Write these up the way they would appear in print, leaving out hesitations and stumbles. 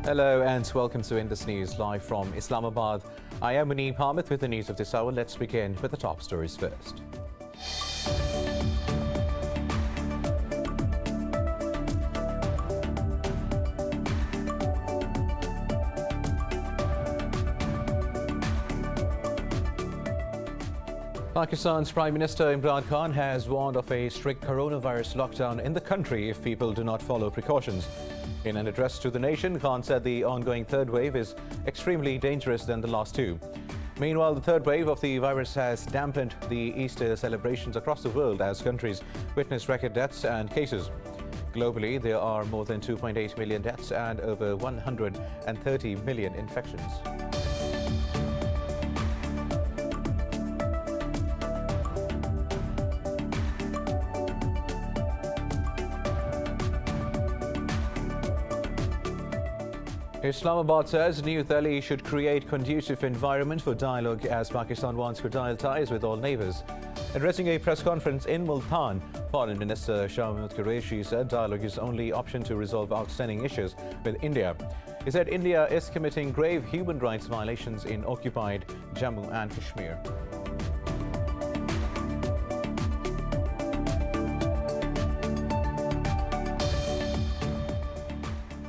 Hello and welcome to Indus News live from Islamabad. I am Muneeb Hamid with the news of this hour. Let's begin with the top stories first. Pakistan's Prime Minister Imran Khan has warned of a strict coronavirus lockdown in the country if people do not follow precautions. In an address to the nation, Khan said the ongoing third wave is extremely dangerous than the last two. Meanwhile, the third wave of the virus has dampened the Easter celebrations across the world as countries witness record deaths and cases. Globally, there are more than 2.8 million deaths and over 130 million infections. Islamabad says New Delhi should create conducive environment for dialogue as Pakistan wants to dial ties with all neighbours. Addressing a press conference in Multan, Foreign Minister Shah Mahmood Qureshi said dialogue is the only option to resolve outstanding issues with India. He said India is committing grave human rights violations in occupied Jammu and Kashmir.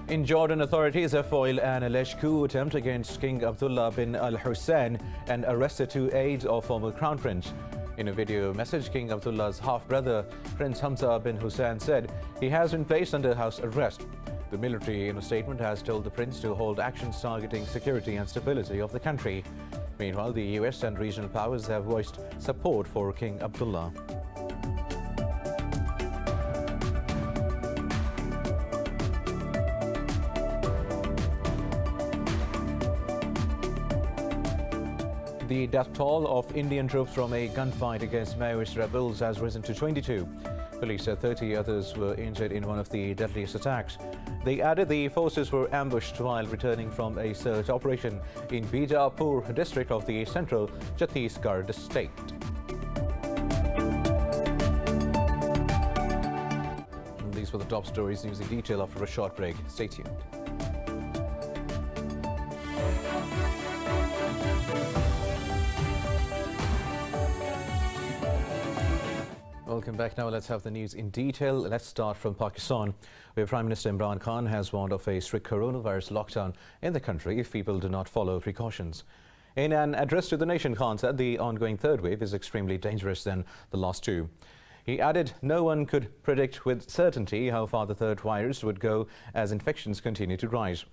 In Jordan, authorities have foiled an alleged coup attempt against King Abdullah bin al-Hussein and arrested 2 aides of former Crown Prince. In a video message, King Abdullah's half-brother, Prince Hamza bin Hussein, said he has been placed under house arrest. The military, in a statement, has told the prince to hold actions targeting security and stability of the country. Meanwhile, the US and regional powers have voiced support for King Abdullah. The death toll of Indian troops from a gunfight against Maoist rebels has risen to 22. Police said 30 others were injured in one of the deadliest attacks. They added the forces were ambushed while returning from a search operation in Bijapur district of the central Chhattisgarh state. These were the top stories. News in detail after a short break. Stay tuned. Welcome back. Now let's have the news in detail. Let's start from Pakistan, where Prime Minister Imran Khan has warned of a strict coronavirus lockdown in the country if people do not follow precautions. In an address to the nation, Khan said the ongoing third wave is extremely dangerous than the last two. He added no one could predict with certainty how far the third virus would go as infections continue to rise.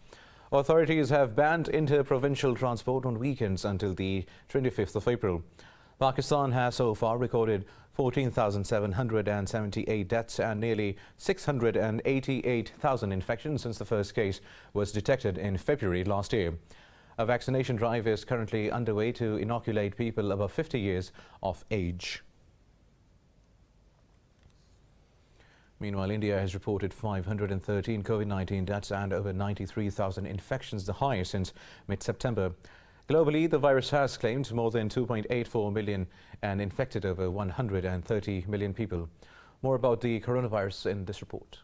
Authorities have banned inter-provincial transport on weekends until the 25th of April. Pakistan has so far recorded 14,778 deaths and nearly 688,000 infections since the first case was detected in February last year. A vaccination drive is currently underway to inoculate people above 50 years of age. Meanwhile, India has reported 513 COVID-19 deaths and over 93,000 infections, the highest since mid-September. Globally, the virus has claimed more than 2.84 million and infected over 130 million people. More about the coronavirus in this report.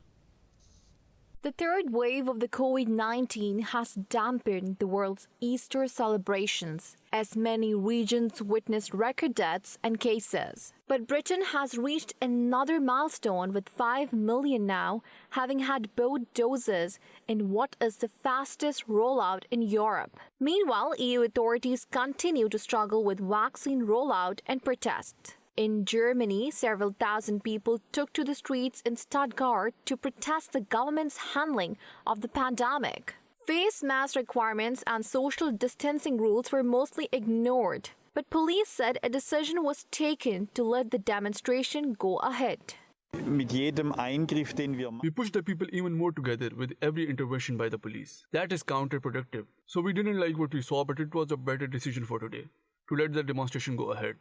The third wave of the COVID-19 has dampened the world's Easter celebrations as many regions witnessed record deaths and cases. But Britain has reached another milestone with 5 million now, having had both doses in what is the fastest rollout in Europe. Meanwhile, EU authorities continue to struggle with vaccine rollout and protest. In Germany, several thousand people took to the streets in Stuttgart to protest the government's handling of the pandemic. Face mask requirements and social distancing rules were mostly ignored, but police said a decision was taken to let the demonstration go ahead. We push the people even more together with every intervention by the police. That is counterproductive. So we didn't like what we saw, but it was a better decision for today, to let the demonstration go ahead.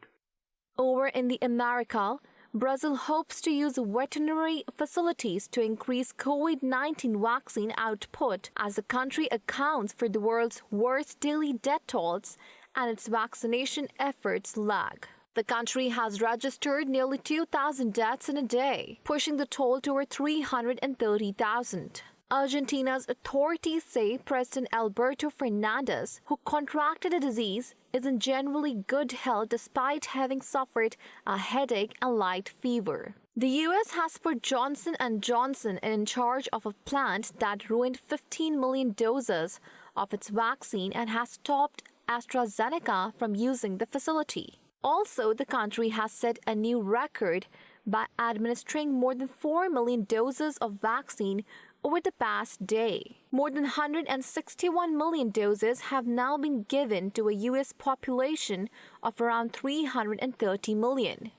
Over in the America, Brazil hopes to use veterinary facilities to increase COVID-19 vaccine output as the country accounts for the world's worst daily death tolls and its vaccination efforts lag. The country has registered nearly 2,000 deaths in a day, pushing the toll to over 330,000. Argentina's authorities say President Alberto Fernandez, who contracted the disease, is in generally good health despite having suffered a headache and light fever. The U.S. has put Johnson & Johnson in charge of a plant that ruined 15 million doses of its vaccine and has stopped AstraZeneca from using the facility. Also, the country has set a new record by administering more than 4 million doses of vaccine over the past day. More than 161 million doses have now been given to a U.S. population of around 330 million.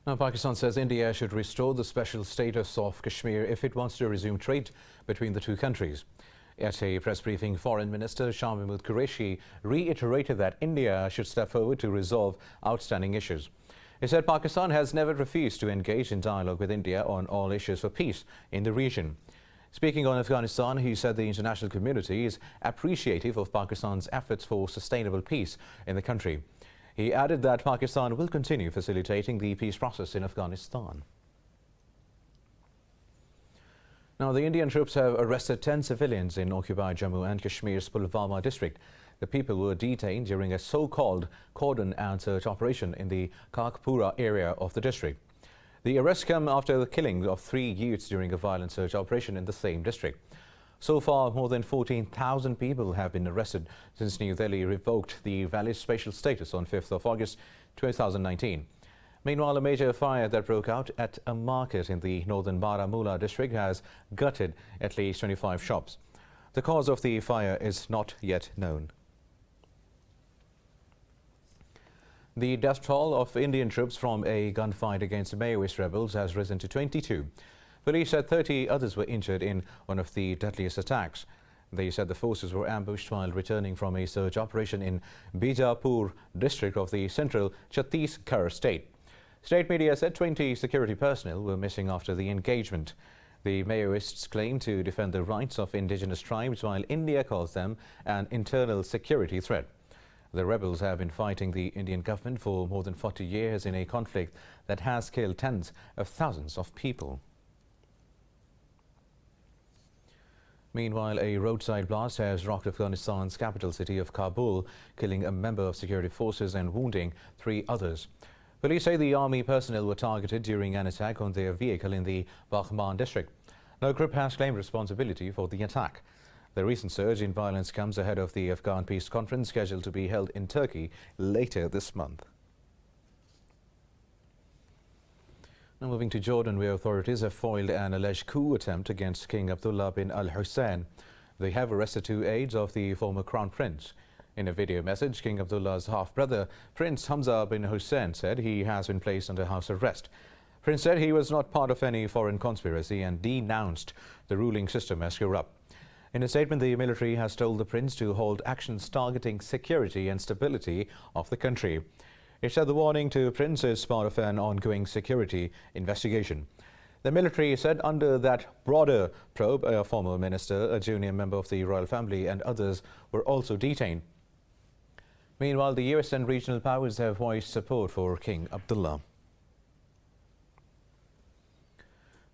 Now, Pakistan says India should restore the special status of Kashmir if it wants to resume trade between the two countries. At a press briefing, Foreign Minister Shah Mahmood Qureshi reiterated that India should step forward to resolve outstanding issues. He said Pakistan has never refused to engage in dialogue with India on all issues for peace in the region. Speaking on Afghanistan, he said the international community is appreciative of Pakistan's efforts for sustainable peace in the country. He added that Pakistan will continue facilitating the peace process in Afghanistan. Now, the Indian troops have arrested 10 civilians in occupied Jammu and Kashmir's Pulwama district. The people were detained during a so-called cordon and search operation in the Kakpura area of the district. The arrests come after the killing of 3 youths during a violent search operation in the same district. So far, more than 14,000 people have been arrested since New Delhi revoked the valid special status on 5th of August 2019. Meanwhile, a major fire that broke out at a market in the northern Baramulla district has gutted at least 25 shops. The cause of the fire is not yet known. The death toll of Indian troops from a gunfight against Maoist rebels has risen to 22. Police said 30 others were injured in one of the deadliest attacks. They said the forces were ambushed while returning from a search operation in Bijapur district of the central Chhattisgarh state. State media said 20 security personnel were missing after the engagement. The Maoists claim to defend the rights of indigenous tribes, while India calls them an internal security threat. The rebels have been fighting the Indian government for more than 40 years in a conflict that has killed tens of thousands of people. Meanwhile, a roadside blast has rocked Afghanistan's capital city of Kabul, killing a member of security forces and wounding 3 others. Police say the army personnel were targeted during an attack on their vehicle in the Baghman district. No group has claimed responsibility for the attack. The recent surge in violence comes ahead of the Afghan peace conference scheduled to be held in Turkey later this month. Now moving to Jordan, where authorities have foiled an alleged coup attempt against King Abdullah bin al-Hussein. They have arrested 2 aides of the former crown prince. In a video message, King Abdullah's half-brother, Prince Hamza bin Hussein, said he has been placed under house arrest. Prince said he was not part of any foreign conspiracy and denounced the ruling system as corrupt. In a statement, the military has told the prince to hold actions targeting security and stability of the country. It said the warning to Prince is part of an ongoing security investigation. The military said under that broader probe, a former minister, a junior member of the royal family and others were also detained. Meanwhile, the US and regional powers have voiced support for King Abdullah.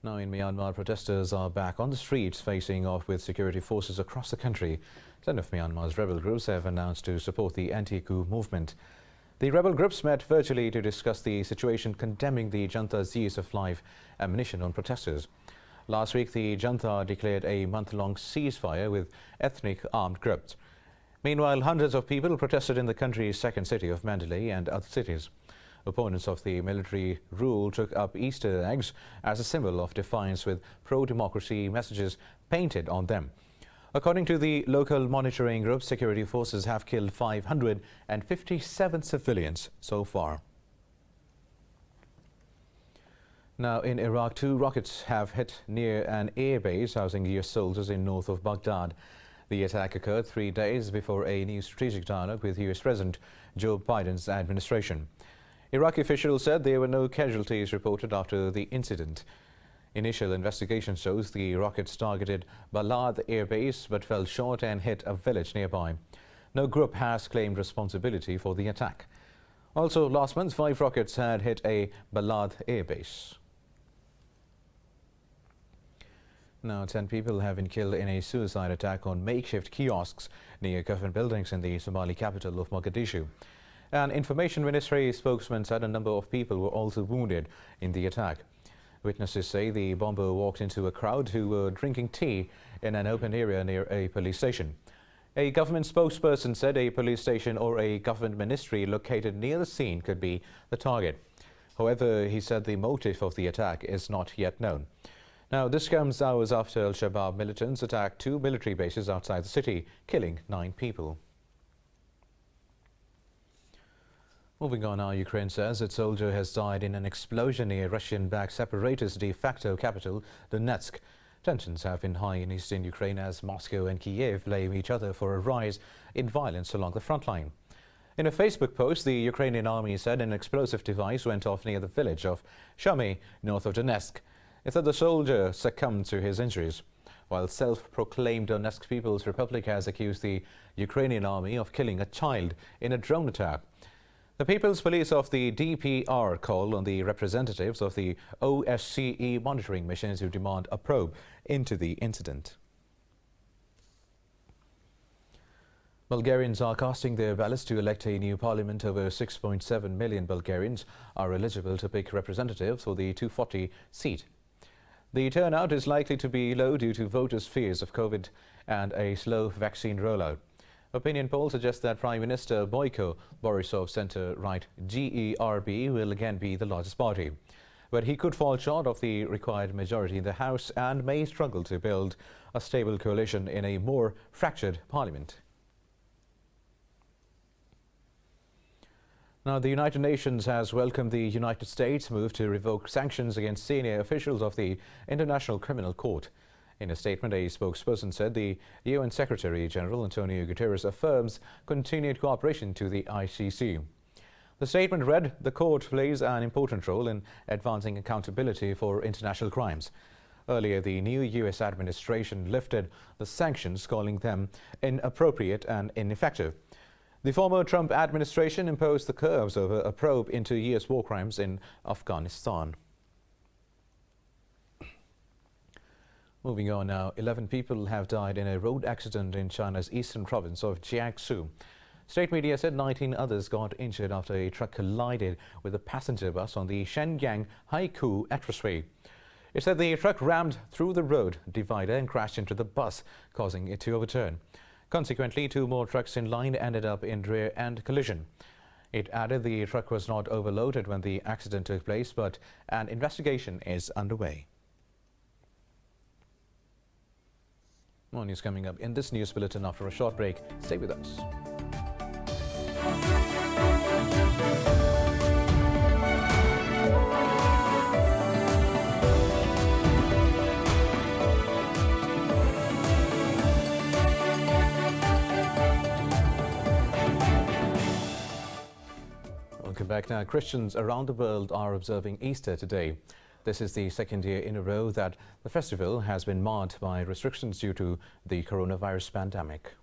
Now in Myanmar, protesters are back on the streets facing off with security forces across the country. Some of Myanmar's rebel groups have announced to support the anti-coup movement. The rebel groups met virtually to discuss the situation, condemning the junta's use of live ammunition on protesters. Last week, the junta declared a month-long ceasefire with ethnic armed groups. Meanwhile, hundreds of people protested in the country's second city of Mandalay and other cities. Opponents of the military rule took up Easter eggs as a symbol of defiance, with pro-democracy messages painted on them. According to the local monitoring group, security forces have killed 557 civilians so far. Now in Iraq, 2 rockets have hit near an air base housing US soldiers in north of Baghdad. The attack occurred 3 days before a new strategic dialogue with US President Joe Biden's administration. Iraqi officials said there were no casualties reported after the incident. Initial investigation shows the rockets targeted Balad Air Base but fell short and hit a village nearby. No group has claimed responsibility for the attack. Also, last month, 5 rockets had hit a Balad Air Base. Now, 10 people have been killed in a suicide attack on makeshift kiosks near government buildings in the Somali capital of Mogadishu. An information ministry spokesman said a number of people were also wounded in the attack. Witnesses say the bomber walked into a crowd who were drinking tea in an open area near a police station. A government spokesperson said a police station or a government ministry located near the scene could be the target. However, he said the motive of the attack is not yet known. Now, this comes hours after Al-Shabaab militants attacked 2 military bases outside the city, killing 9 people. Moving on now, Ukraine says its soldier has died in an explosion near Russian-backed separatist de facto capital, Donetsk. Tensions have been high in eastern Ukraine as Moscow and Kiev blame each other for a rise in violence along the front line. In a Facebook post, the Ukrainian army said an explosive device went off near the village of Shamy, north of Donetsk. It said the soldier succumbed to his injuries, while self-proclaimed Donetsk People's Republic has accused the Ukrainian army of killing a child in a drone attack. The People's Police of the DPR called on the representatives of the OSCE monitoring mission to demand a probe into the incident. Bulgarians are casting their ballots to elect a new parliament. Over 6.7 million Bulgarians are eligible to pick representatives for the 240 seat. The turnout is likely to be low due to voters' fears of COVID and a slow vaccine rollout. Opinion polls suggest that Prime Minister Boyko Borisov's centre-right GERB will again be the largest party. But he could fall short of the required majority in the House and may struggle to build a stable coalition in a more fractured parliament. Now, the United Nations has welcomed the United States' move to revoke sanctions against senior officials of the International Criminal Court. In a statement, a spokesperson said the UN Secretary-General Antonio Guterres affirms continued cooperation to the ICC. The statement read, "The court plays an important role in advancing accountability for international crimes." Earlier, the new US administration lifted the sanctions, calling them inappropriate and ineffective. The former Trump administration imposed the curbs over a probe into US war crimes in Afghanistan. Moving on now, 11 people have died in a road accident in China's eastern province of Jiangsu. State media said 19 others got injured after a truck collided with a passenger bus on the Shenyang-Haikou expressway. It said the truck rammed through the road divider and crashed into the bus, causing it to overturn. Consequently, 2 more trucks in line ended up in rear-end collision. It added the truck was not overloaded when the accident took place, but an investigation is underway. More news coming up in this news bulletin after a short break. Stay with us. Welcome back now. Christians around the world are observing Easter today. This is the second year in a row that the festival has been marred by restrictions due to the coronavirus pandemic.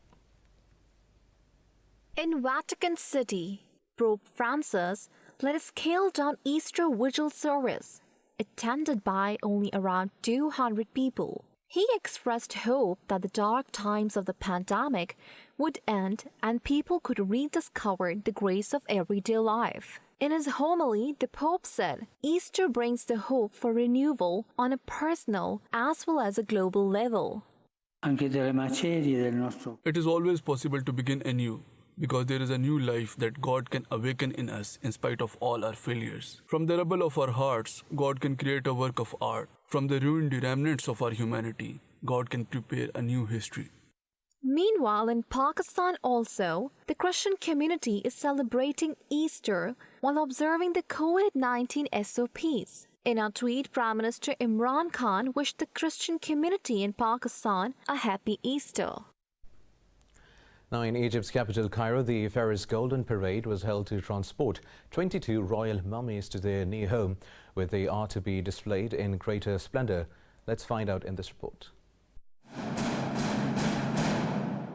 In Vatican City, Pope Francis led a scaled-down Easter Vigil service, attended by only around 200 people. He expressed hope that the dark times of the pandemic would end and people could rediscover the grace of everyday life. In his homily, the Pope said, Easter brings the hope for renewal on a personal as well as a global level. It is always possible to begin anew, because there is a new life that God can awaken in us in spite of all our failures. From the rubble of our hearts, God can create a work of art. From the ruined remnants of our humanity, God can prepare a new history. Meanwhile, in Pakistan also, the Christian community is celebrating Easter while observing the COVID-19 SOPs. In a tweet, Prime Minister Imran Khan wished the Christian community in Pakistan a happy Easter. Now, in Egypt's capital, Cairo, the PHARAOHS Golden Parade was held to transport 22 royal mummies to their new home, where they are to be displayed in greater splendor. Let's find out in this report.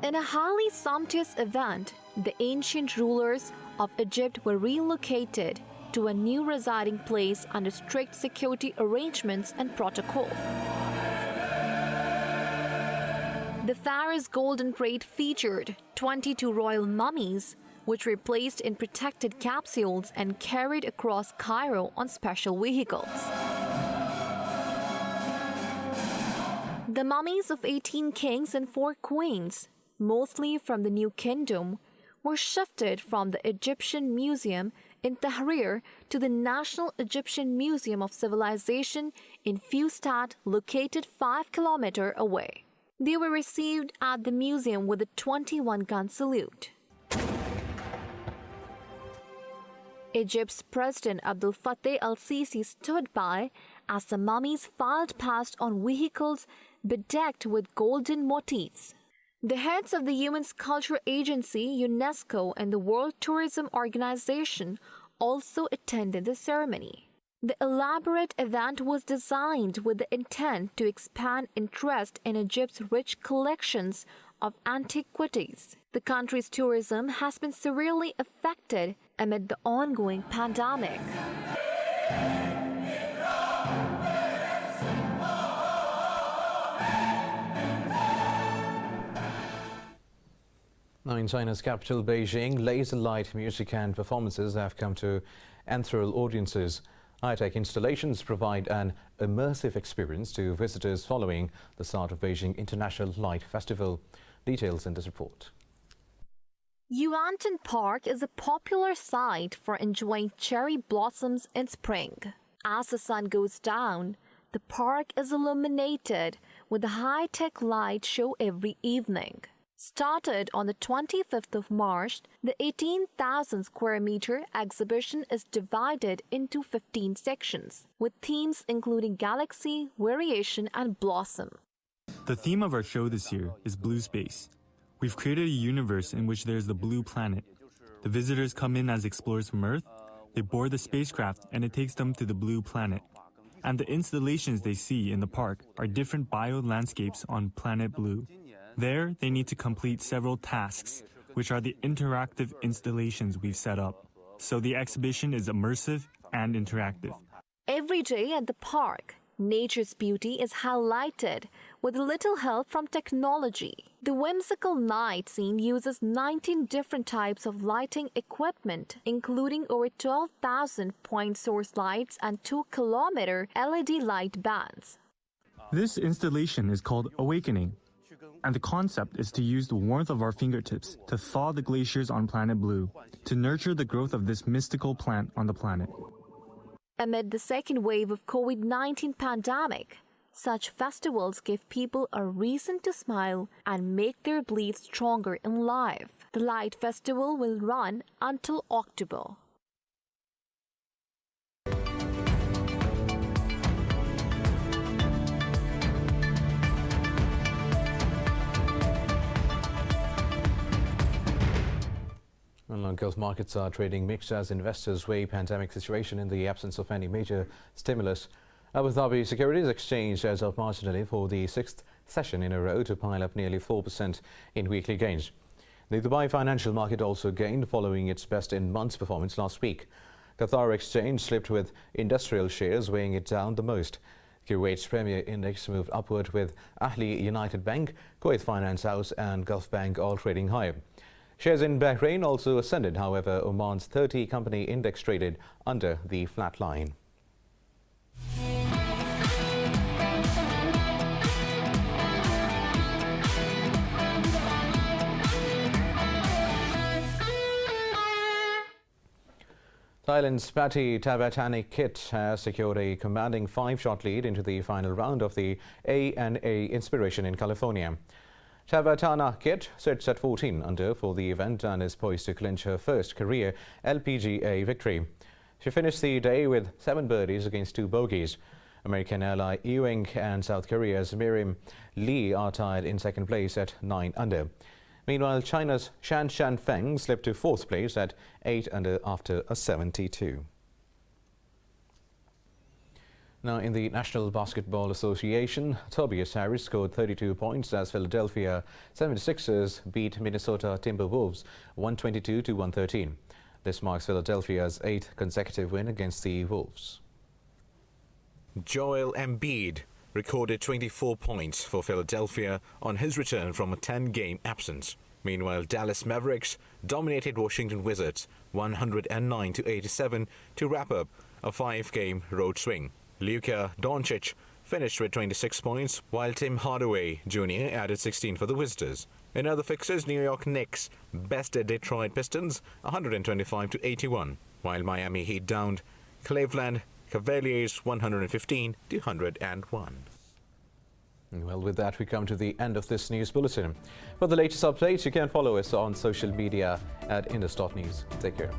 In a highly sumptuous event, the ancient rulers of Egypt were relocated to a new residing place under strict security arrangements and protocol. The Pharaohs Golden Parade featured 22 royal mummies, which were placed in protected capsules and carried across Cairo on special vehicles. The mummies of 18 kings and 4 queens, mostly from the New Kingdom, were shifted from the Egyptian Museum in Tahrir to the National Egyptian Museum of Civilization in Fustat, located 5 kilometers away. They were received at the museum with a 21-gun salute. Egypt's President Abdel Fattah al-Sisi stood by as the mummies filed past on vehicles bedecked with golden motifs. The heads of the UN Culture Agency, UNESCO, and the World Tourism Organization also attended the ceremony. The elaborate event was designed with the intent to expand interest in Egypt's rich collections of antiquities. The country's tourism has been severely affected amid the ongoing pandemic. Now in China's capital, Beijing, laser light music and performances have come to enthrall audiences. High-tech installations provide an immersive experience to visitors following the start of Beijing International Light Festival. Details in this report. Yuantan Park is a popular site for enjoying cherry blossoms in spring. As the sun goes down, the park is illuminated with a high-tech light show every evening. Started on the 25th of March, the 18,000 square meter exhibition is divided into 15 sections, with themes including galaxy, variation, and blossom. The theme of our show this year is blue space. We've created a universe in which there's the blue planet. The visitors come in as explorers from Earth, they board the spacecraft, and it takes them to the blue planet. And the installations they see in the park are different bio-landscapes on planet blue. There, they need to complete several tasks, which are the interactive installations we've set up. So the exhibition is immersive and interactive. Every day at the park, nature's beauty is highlighted with little help from technology. The whimsical night scene uses 19 different types of lighting equipment, including over 12,000 point source lights and 2-kilometer LED light bands. This installation is called Awakening. And the concept is to use the warmth of our fingertips to thaw the glaciers on planet Blue, to nurture the growth of this mystical plant on the planet. Amid the second wave of COVID-19 pandemic, such festivals give people a reason to smile and make their beliefs stronger in life. The Light Festival will run until October. Well, Gulf markets are trading mixed as investors weigh pandemic situation in the absence of any major stimulus. Abu Dhabi Securities Exchange as of marginally for the 6th session in a row to pile up nearly 4% in weekly gains. The Dubai financial market also gained following its best in months performance last week. Qatar Exchange slipped with industrial shares weighing it down the most. Kuwait's Premier Index moved upward with Ahli United Bank, Kuwait Finance House and Gulf Bank all trading higher. Shares in Bahrain also ascended, however, Oman's 30-company index traded under the flat line. Thailand's Patty Tabatani Kit has secured a commanding 5-shot lead into the final round of the A&A Inspiration in California. Tabatana Kit sits at 14 under for the event and is poised to clinch her first career LPGA victory. She finished the day with 7 birdies against 2 bogeys. American ally Ewing and South Korea's Miriam Lee are tied in second place at 9 under. Meanwhile, China's Shan Feng slipped to 4th place at 8 under after a 72. Now, in the National Basketball Association, Tobias Harris scored 32 points as Philadelphia 76ers beat Minnesota Timberwolves 122-113. This marks Philadelphia's 8th consecutive win against the Wolves. Joel Embiid recorded 24 points for Philadelphia on his return from a 10-game absence. Meanwhile, Dallas Mavericks dominated Washington Wizards 109-87 to wrap up a 5-game road swing. Luka Doncic finished with 26 points, while Tim Hardaway Jr. added 16 for the Wizards. In other fixtures, New York Knicks bested Detroit Pistons 125-81, while Miami Heat downed Cleveland Cavaliers 115-101. Well, with that, we come to the end of this news bulletin. For the latest updates, you can follow us on social media at indus.news. Take care.